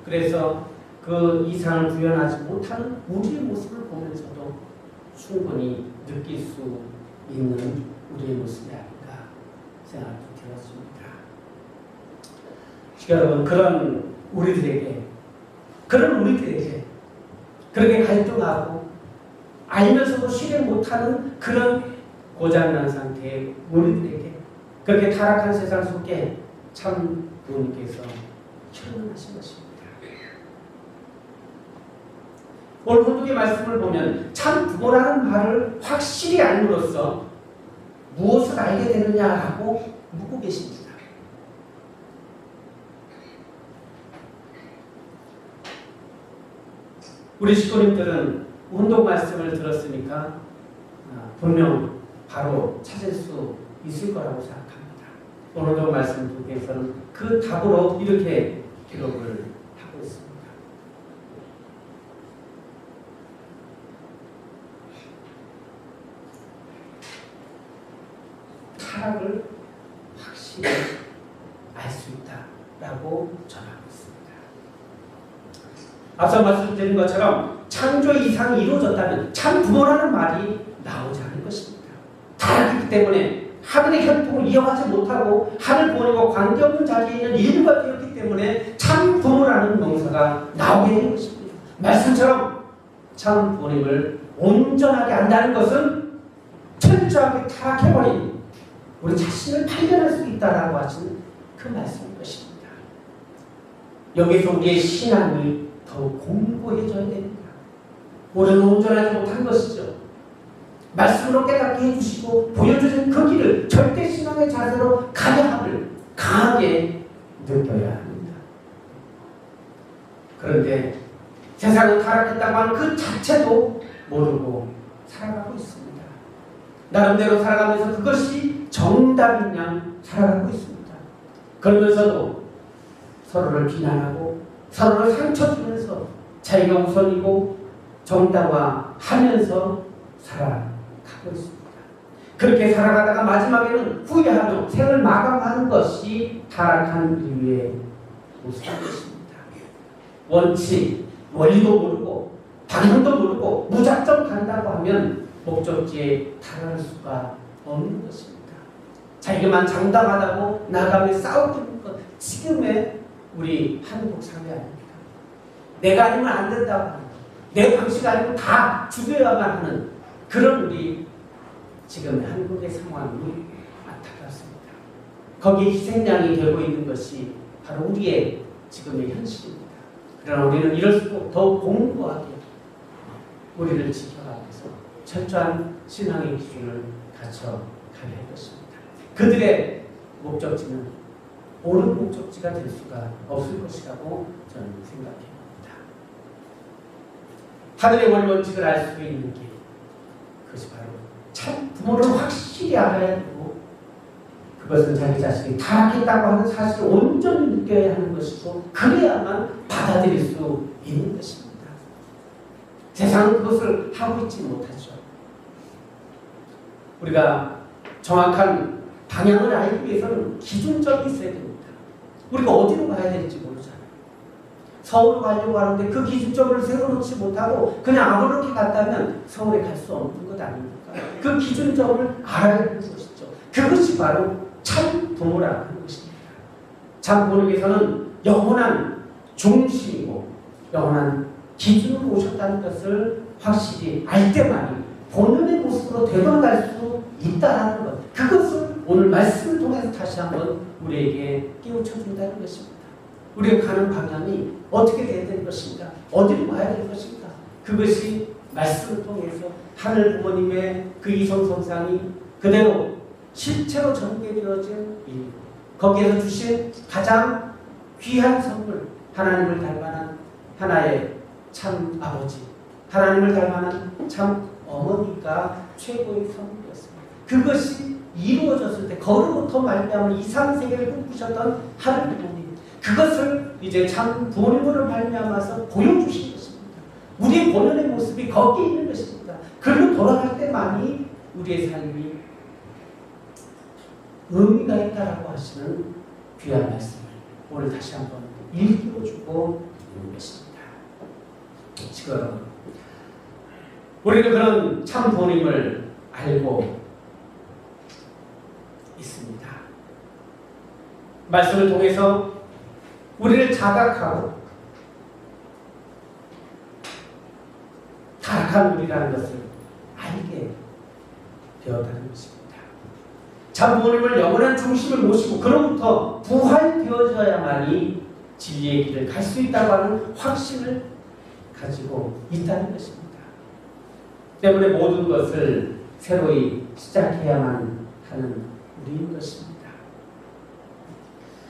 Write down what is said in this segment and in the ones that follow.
그래서 그 이상을 구현하지 못하는 우리의 모습을 보면서도 충분히 느낄 수 있는 우리의 모습이 아닌가 생각이 들었습니다. 여러분, 그런 우리들에게 그렇게 갈등하고 알면서도 실행 못하는 그런 고장난 상태의 우리들에게 그렇게 타락한 세상 속에 참 부모님께서 현명하신 것입니다. 오늘 본문의 말씀을 보면 참 부모라는 말을 확실히 알므로써 무엇을 알게 되느냐라고 묻고 계십니다. 우리 식구님들은 운동 말씀을 들었으니까 분명 바로 찾을 수 있을 거라고 생각합니다. 오늘도 말씀 속에서는 그 답으로 이렇게 기록을 하고 있습니다. 타락을 확실히 알 수 있다라고 전하고 있습니다. 앞서 말씀드린 것처럼 창조 이상이 이루어졌다면 참 부모라는 말이 나오지 않을 것입니다. 타락했기 때문에 하늘의 협통을 이어가지 못하고 하늘 부모님과 관계없는 자리에 있는 일부가 되었기 때문에 참 부모라는 명사가 나오게 된 것입니다. 말씀처럼 참 부모님을 온전하게 안다는 것은 철저하게 타락해버린 우리 자신을 발견할 수 있다라고 하시는 그 말씀인 것입니다. 여기서 우리의 신앙이 더욱 공고해져야 됩니다. 우리는 온전하지 못한 것이죠. 말씀으로 깨닫게 해주시고 보여주신 그 길을 절대 신앙의 자세로 가야 함을 강하게 느껴야 합니다. 그런데 세상은 타락했다고 하는 그 자체도 모르고 살아가고 있습니다. 나름대로 살아가면서 그것이 정답인 양 살아가고 있습니다. 그러면서도 서로를 비난하고 서로를 상처주면서 자기가 우선이고 정당화하면서 살아가고 있습니다. 그렇게 살아가다가 마지막에는 후회하며 생을 마감하는 것이 타락한 인류의 모습인 것입니다. 원칙, 원리도 모르고 방향도 모르고 무작정 간다고 하면 목적지에 달할 수가 없는 것입니다. 자기만 장담하다고 나가며 싸우고 있는 것, 지금의 우리 한국 사회 아닙니까? 내가 아니면 안 된다고 하는, 내 방식 아니면 다 죽여야만 하는 그런 우리 지금의 한국의 상황이 안타깝습니다. 거기에 희생양이 되고 있는 것이 바로 우리의 지금의 현실입니다. 그러나 우리는 이럴수록 더욱 공고하게 우리를 지켜가면서 철저한 신앙의 기준을 갖춰가야 할 것입니다. 그들의 목적지는 옳은 목적지가 될 수가 없을 것이라고 저는 생각합니다. 하늘의 원칙을 알 수 있는 길, 그것이 바로 참 부모를 확실히 알아야 되고 그것은 자기 자신이 타락했다고 하는 사실을 온전히 느껴야 하는 것이고 그래야만 받아들일 수 있는 것입니다. 세상은 그것을 하고 있지 못하죠. 우리가 정확한 방향을 알기 위해서는 기준점이 있어야 됩니다. 우리가 어디로 가야 될지 모르잖아요. 서울로 가려고 하는데 그 기준점을 세워놓지 못하고 그냥 아무렇게 갔다면 서울에 갈 수 없는 것 아닙니까? 그 기준점을 알아야 하는 것이죠. 그것이 바로 참 부모라고 하는 것입니다. 참 부모님께서는 영원한 중심이고 영원한 기준으로 오셨다는 것을 확실히 알 때만이 본연의 모습으로 되돌아갈 수 있다는 것, 그것을 오늘 말씀을 통해서 다시 한번 우리에게 깨우쳐 준다는 것입니다. 우리가 가는 방향이 어떻게 되어야 될 것인가, 어디로 가야 될 것인가, 그것이 말씀을 통해서 하늘 부모님의 그 이성성상이 그대로 실체로 전개되어진 일, 거기에서 주신 가장 귀한 선물, 하나님을 닮아난 하나의 참 아버지, 하나님을 닮아난 참 어머니가 최고의 선물이었습니다. 그것이 이루어졌을 때 거로부터 말미암은 이상세계를 꿈꾸셨던 하늘 부모님, 그것을 이제 참 부모님으로 말미암아서 보여주신 것입니다. 우리의 본연의 모습이 거기에 있는 것입니다. 그리고 돌아갈 때만이 우리의 삶이 의미가 있다라고 하시는 귀한 말씀을 오늘 다시 한번 일깨워주고 있는 것입니다. 지금 우리는 그런 참 부모님을 알고 있습니다. 말씀을 통해서 우리를 자각하고 타락한 우리라는 것을 알게 되었다는 것입니다. 참 부모님을 영원한 중심을 모시고 그로부터 부활되어져야만이 진리의 길을 갈 수 있다고 하는 확신을 가지고 있다는 것입니다. 때문에 모든 것을 새로이 시작해야만 하는 우리인 것입니다.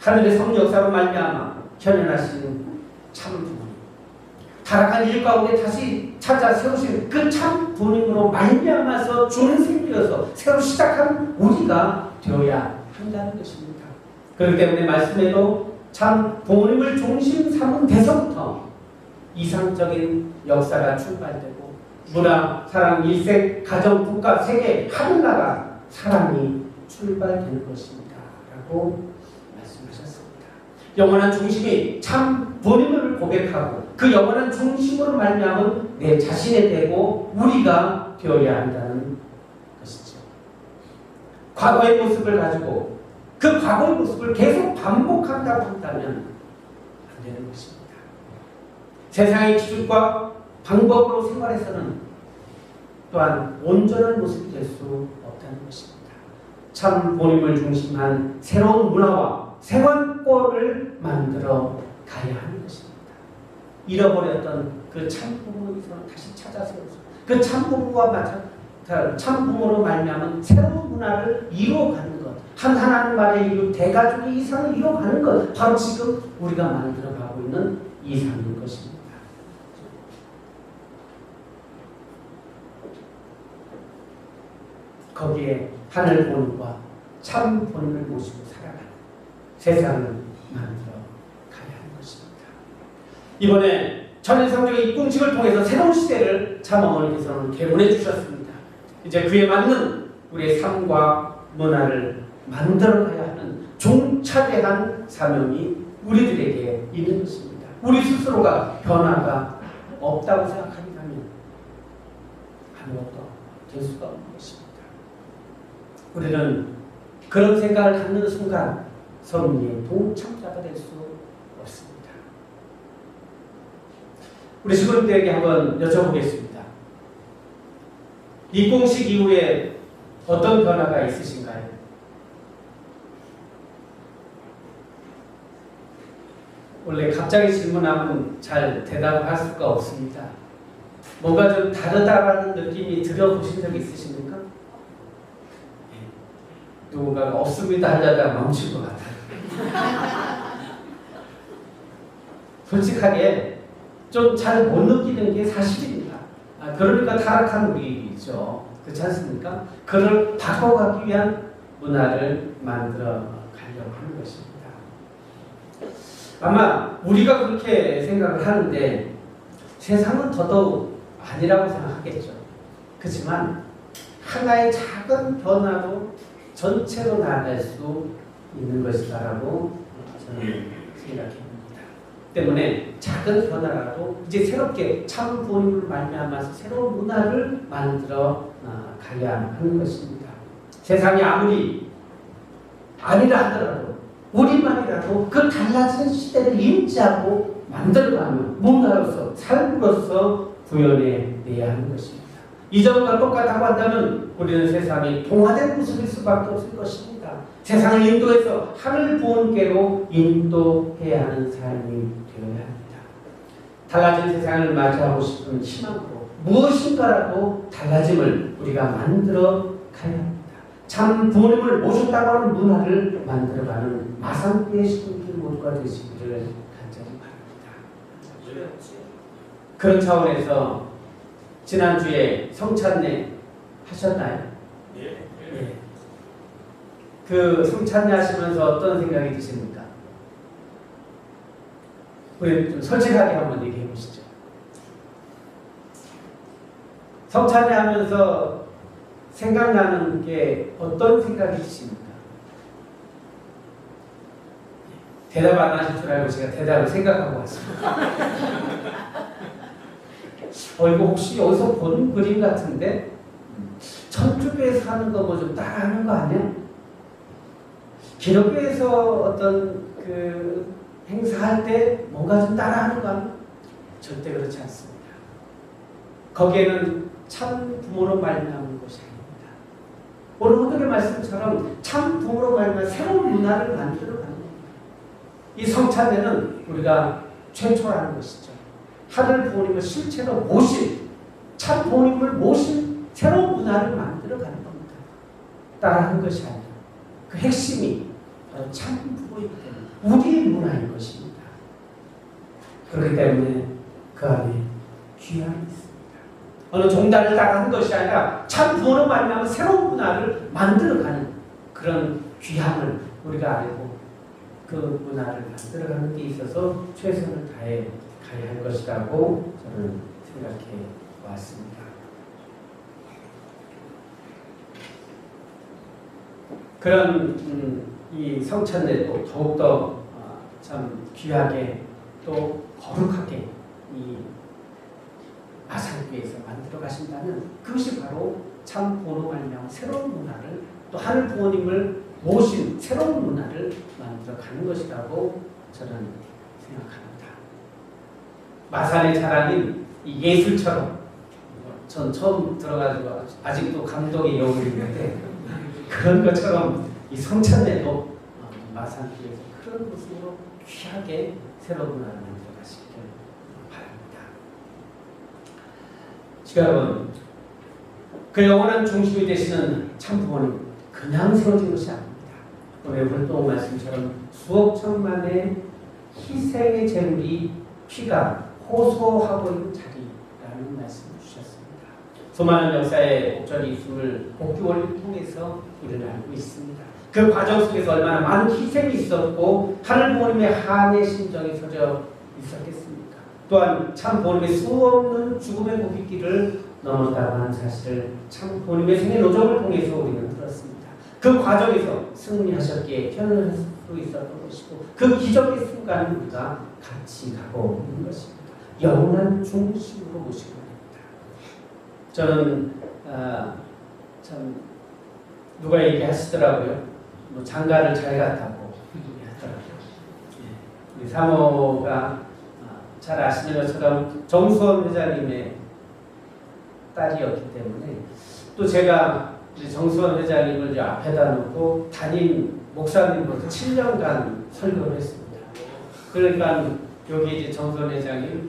하늘의 성령 역사로 말미암아 현현하신 참 부모님, 타락한 일 가운데 다시 찾아 세우신 그 참 부모님으로 말미암아서 중생되어서 새로 시작한 우리가 되어야 한다는 것입니다. 그렇기 때문에 말씀에도 참 부모님을 중심 삼은 데서부터 이상적인 역사가 출발되고 문화, 사랑, 일생, 가정, 국가, 세계, 하늘나라 사랑이 출발되는 것입니다. 라고 말씀하셨습니다. 영원한 중심이 참 본인을 고백하고 그 영원한 중심으로 말미암은 내 자신이 되고 우리가 되어야 한다는 것이죠. 과거의 모습을 가지고 그 과거의 모습을 계속 반복한다고 한다면 안 되는 것입니다. 세상의 기준과 방법으로 생활해서는 또한 온전한 모습이 될 수 없다는 것입니다. 참 본인을 중심한 새로운 문화와 생활권을 만들어 가야 하는 것입니다. 잃어버렸던 그 참 부모를 다시 찾아 세워서 그 참 부모와 참 부모로 말미암은 새로운 문화를 이루어가는 것, 한 하나님 말에 이루 대가족의 이상을 이루어가는 것, 바로 지금 우리가 만들어가고 있는 이상인 것입니다. 거기에 하늘 본과 참 본을 모시고 살아가는 세상을 만들어 가야 하는 것입니다. 이번에 전인상적의 입궁식을 통해서 새로운 시대를 참 어머니께서는 개문해 주셨습니다. 이제 그에 맞는 우리의 삶과 문화를 만들어 가야 하는 종차대한 사명이 우리들에게 있는 것입니다. 우리 스스로가 변화가 없다고 생각한다면 아무것도 될 수가 없는 것입니다. 우리는 그런 생각을 갖는 순간 섭리의 동참자가 될 수 없습니다. 우리 신부님들에게 한번 여쭤보겠습니다. 입궁식 이후에 어떤 변화가 있으신가요? 원래 갑자기 질문하면 잘 대답할 수가 없습니다. 뭔가 좀 다르다라는 느낌이 들어보신 적 있으십니까? 누군가가 없습니다 하려다가 멈출 것 같아요. 솔직하게 좀 잘 못 느끼는 게 사실입니다. 그러니까 타락한 우리죠. 그렇지 않습니까? 그를 바꿔가기 위한 문화를 만들어 가려고 하는 것입니다. 아마 우리가 그렇게 생각을 하는데 세상은 더더욱 아니라고 생각하겠죠. 그렇지만 하나의 작은 변화로 전체로 나아갈 수 있는 것이다라고 저는 생각합니다. 때문에 작은 변화라도 이제 새롭게 참 부모님을 말미암아서 새로운 문화를 만들어 가야 하는 것입니다. 세상이 아무리 아니라 하더라도 우리만이라도 그 달라지는 시대를 인지하고 만들어가며 문화로서 삶으로서 구현해내야 하는 것입니다. 이전과 똑같다고 한다면 우리는 세상이 동화된 모습일 수밖에 없을 것입니다. 세상을 인도해서 하늘 부원께로 인도해야 하는 삶이 되어야 합니다. 달라진 세상을 맞이하고 싶은 희망으로 무엇인가라도 달라짐을 우리가 만들어 가야 합니다. 참 부모님을 모셨다고 하는 문화를 만들어가는 마상교회 식구들 모두가 되시기를 간절히 바랍니다. 그런 차원에서 지난주에 성찬례 하셨나요? 예. 예. 그 성찬례 하시면서 어떤 생각이 드십니까? 우리 좀 솔직하게 한번 얘기해 보시죠. 성찬례 하면서 생각나는 게 어떤 생각이 드십니까? 대답 안 하실 줄 알고 제가 대답을 생각하고 왔습니다. 이거 혹시 여기서 본 그림 같은데? 천주교에서 하는 거 뭐 좀 따라하는 거 아니야? 기독교에서 어떤 그 행사할 때 뭔가 좀 따라하는 거 아니야? 절대 그렇지 않습니다. 거기에는 참 부모로 말미암은 것이 아닙니다. 오늘 오늘의 말씀처럼 참 부모로 말미암아 새로운 문화를 만들어가는 겁니다. 이 성찬례는 우리가 최초라는 것이죠. 하늘 부모님을 실체로 모신, 참 부모님을 모신 새로운 문화를 만들어가는 겁니다. 따라하는 것이 아니라 그 핵심이 바로 참 부모이기 때문에 우리의 문화인 것입니다. 그렇기 때문에 그 안에 귀함이 있습니다. 어느 종단을 따라하는 것이 아니라 참 부모로 만나면 새로운 문화를 만들어가는 그런 귀함을 우리가 알고 그 문화를 만들어가는 데 있어서 최선을 다해 가야 할 것이라고 저는 생각해 왔습니다. 그런 이 성찬례도 더욱더 참 귀하게 또 거룩하게 이 마산교회에서 만들어 가신다는 그것이 바로 참 부모로 말미암아 새로운 문화를 또 하늘 부모님을 모신 새로운 문화를 만들어 가는 것이라고 저는 생각합니다. 마산의 자랑인 이 예술처럼 전 처음 들어가지고 아직도 감동의 여운이 있는데 그런 것처럼 이 성찬례도 마산교회에서 그런 모습으로 귀하게 새로운 문화를 만들어 가시길 바랍니다. 여러분, 그 영원한 중심이 되시는 참 부모님 그냥 세워진 것이 아닙니다. 오늘 활동 말씀처럼 수억 천만의 희생의 제물이 피가 호소하고 있는 자리라는 말씀을 주셨습니다. 수많은 역사의 목적이 있음을 복귀 원리를 통해서 우리는 알고 있습니다. 그 과정 속에서 얼마나 많은 희생이 있었고 하늘 부모님의 한의 심정이 서져 있었겠습니까? 또한 참 부모님의 수없는 죽음의 고깃길을 넘었다고 하는 사실을 참 부모님의 생애 노정을 통해서 우리는 들었습니다. 그 과정에서 승리하셨기에 편안할 수 있었던 것이고 그 기적의 순간을 우리가 같이 가고 있는 것입니다. 영원한 중심으로 모시고 있습니다. 저는 참 누가 얘기하시더라고요. 뭐 장가를 잘 갔다고 얘기하더라고요. 우리 사모가 잘 아시는 것처럼 정수원 회장님의 딸이었기 때문에 또 제가 정수원 회장님을 이제 앞에다 놓고 담임 목사님으로서 7년간 설교를 했습니다. 그러니까 여기 이제 정수원 회장님